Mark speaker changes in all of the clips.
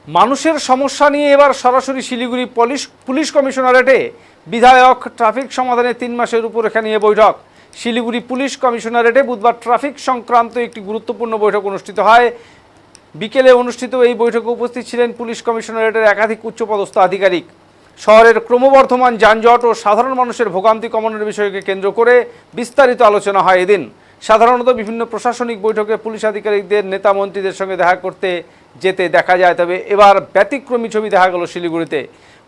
Speaker 1: মানুষের সমস্যা নিয়ে এবার সরাসরি শিলিগুড়ি পুলিশ কমিশনারেটে বিধায়ক ট্রাফিক সমাধানে 3 মাসের রূপরেখা নিয়ে বৈঠক। শিলিগুড়ি পুলিশ কমিশনারেটে বুধবার ট্রাফিক সংক্রান্ত একটি গুরুত্বপূর্ণ বৈঠক অনুষ্ঠিত হয়। বিকেলে অনুষ্ঠিত এই বৈঠকে উপস্থিত ছিলেন পুলিশ কমিশনারেটের একাধিক উচ্চপদস্থ আধিকারিক। শহরের ক্রমবর্ধমান যানজট ও সাধারণ মানুষের ভোগান্তি কমানোর বিষয়কে কেন্দ্র করে বিস্তারিত আলোচনা হয় এদিন। সাধারণত বিভিন্ন প্রশাসনিক বৈঠকে পুলিশ আধিকারিকদের নেতা মন্ত্রীদের সঙ্গে দেখা করতে যেতে দেখা যায়, তবে এবার ব্যতিক্রমী ছবি দেখা গেল শিলিগুড়িতে।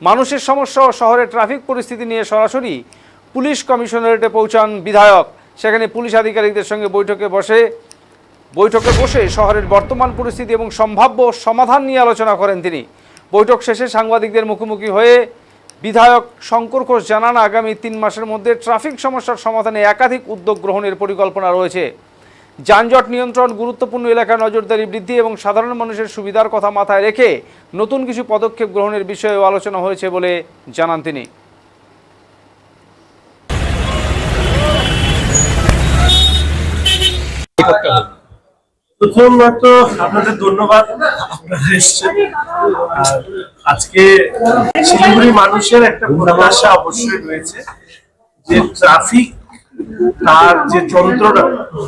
Speaker 1: মানুষের সমস্যা ও শহরের ট্রাফিক পরিস্থিতি নিয়ে সরাসরি পুলিশ কমিশনারেটে পৌঁছান বিধায়ক। সেখানে পুলিশ আধিকারিকদের সঙ্গে বৈঠকে বসে শহরের বর্তমান পরিস্থিতি এবং সম্ভাব্য সমাধান নিয়ে আলোচনা করেন তিনি। বৈঠক শেষে সাংবাদিকদের মুখোমুখি হয়ে বিধায়ক শঙ্কর ঘোষ জানান, আগামী 3 মাসের মধ্যে ট্রাফিক সমস্যার সমাধানে একাধিক উদ্যোগ গ্রহণের পরিকল্পনা রয়েছে। যানজট নিয়ন্ত্রণ, গুরুত্বপূর্ণ এলাকায় নজরদারি বৃদ্ধি এবং সাধারণ মানুষের সুবিধার কথা মাথায় রেখে নতুন কিছু পদক্ষেপ গ্রহণের বিষয়েও আলোচনা হয়েছে বলে জানান তিনি।
Speaker 2: প্রথমত আপনাদের ধন্যবাদ, আপনারা এসেছেন। আজকে শিলিগুড়ি মানুষের একটা প্রত্যাশা অবশ্যই রয়েছে যে ট্রাফিক তার যে যন্ত্রণা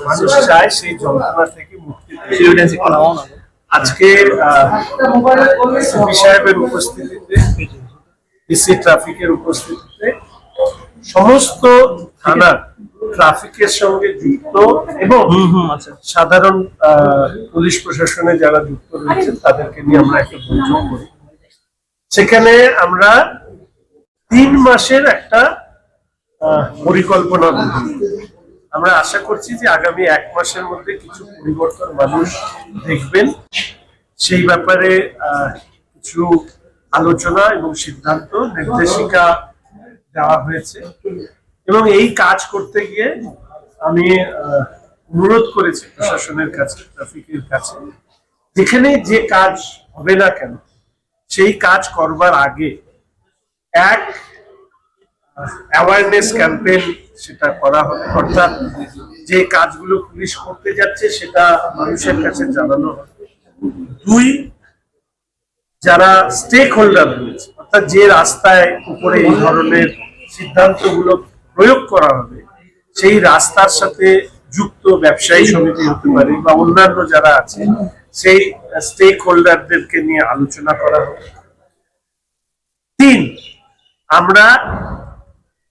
Speaker 2: মানুষ চায় সেই যন্ত্রণা থেকে মুক্তি। আজকে সিপি সাহেবের উপস্থিতিতে, ডিসি ট্রাফিকের উপস্থিতিতে সমস্ত থানার ট্রাফিকের সঙ্গে যুক্ত এবং সাধারণ পুলিশ প্রশাসনে যারা যুক্ত রয়েছে তাদেরকে নিয়ে আমরা একটা বৈঠক করি। সেখানে আমরা 3 মাসের একটা পরিকল্পনা করি। আমরা আশা করছি যে আগামী 1 মাসের মধ্যে কিছু পরিবর্তন মানুষ দেখবেন। সেই ব্যাপারে কিছু আলোচনা এবং সিদ্ধান্ত নির্দেশিকা দেওয়া হয়েছে এবং এই কাজ করতে গিয়ে আমি অনুরোধ করেছি প্রশাসনের কাছে, ট্রাফিকের কাছে, যেখানে যে কাজ হবে না কেন সেই কাজ করবার আগে এক অ্যাওয়ারনেস ক্যাম্পেইন সেটা করা হবে, অর্থাৎ যে কাজগুলো পুলিশ করতে যাচ্ছে সেটা মানুষের কাছে জানানো হবে। 2, যারা স্টেক হোল্ডার রয়েছে, অর্থাৎ যে রাস্তায় উপরে এই ধরনের সিদ্ধান্তগুলো প্রয়োগ করা হবে সেই রাস্তার সাথে যুক্ত ব্যবসায়ী সমিতি হতে পারে বা অন্যান্য যারা আছে সেই স্টেক হোল্ডারদেরকে নিয়ে আলোচনা করা হবে। 3, আমরা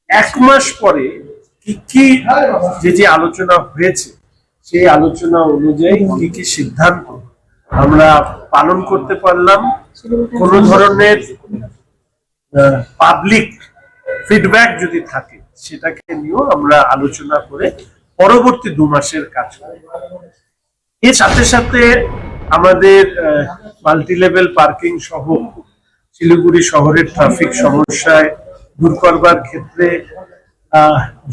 Speaker 2: 1 মাস পরে কি যে আলোচনা হয়েছে সেই আলোচনা অনুযায়ী কি সিদ্ধান্ত আমরা পালন করতে পারলাম, কোন ধরনের পাবলিক ফিডব্যাক যদি থাকে সেটাকে নিয়েও আমরা আলোচনা করে পরবর্তী 2 মাসের কাজ করব। এর সাথে সাথে আমাদের মাল্টি লেভেল পার্কিং সহ শিলিগুড়ি শহরের ট্রাফিক সমস্যায় দূর করবার ক্ষেত্রে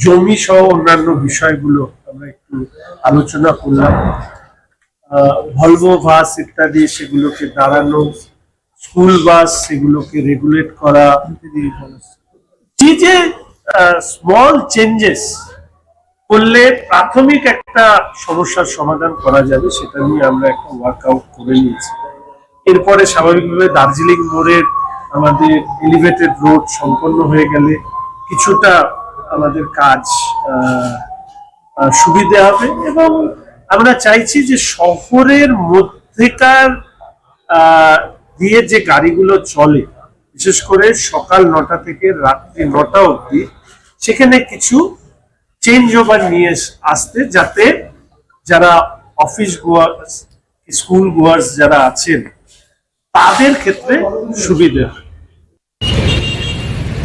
Speaker 2: জমি সহ অন্যান্য বিষয়গুলো আমরা একটু আলোচনা করলাম। ভলভো বাস ইত্যাদি সেগুলোকে দাঁড়ানো, স্কুল বাস সেগুলোকে রেগুলেট করা, যে স্মল চেঞ্জেস করলে প্রাথমিক একটা সমস্যার সমাধান করা যাবে সেটা নিয়ে আমরা একটা ওয়ার্কআউট করে নিয়েছি। এরপরে স্বাভাবিকভাবে দার্জিলিং মোড়ের আমাদের এলিভেটেড রোড সম্পন্ন হয়ে গেলে কিছুটা আমাদের কাজ সুবিধা হবে এবং আমরা চাইছি যে শহরের মধ্যেকার দিয়ে যে গাড়িগুলো চলে, বিশেষ করে সকাল 9টা থেকে রাত্রি 9টা অবধি, সেখানে কিছু চেঞ্জ ওভার নিয়ে আসতে, যাতে যারা অফিস গোয়ার্স, স্কুল গোয়ার্স যারা আছেন তাদের ক্ষেত্রে সুবিধা হয়।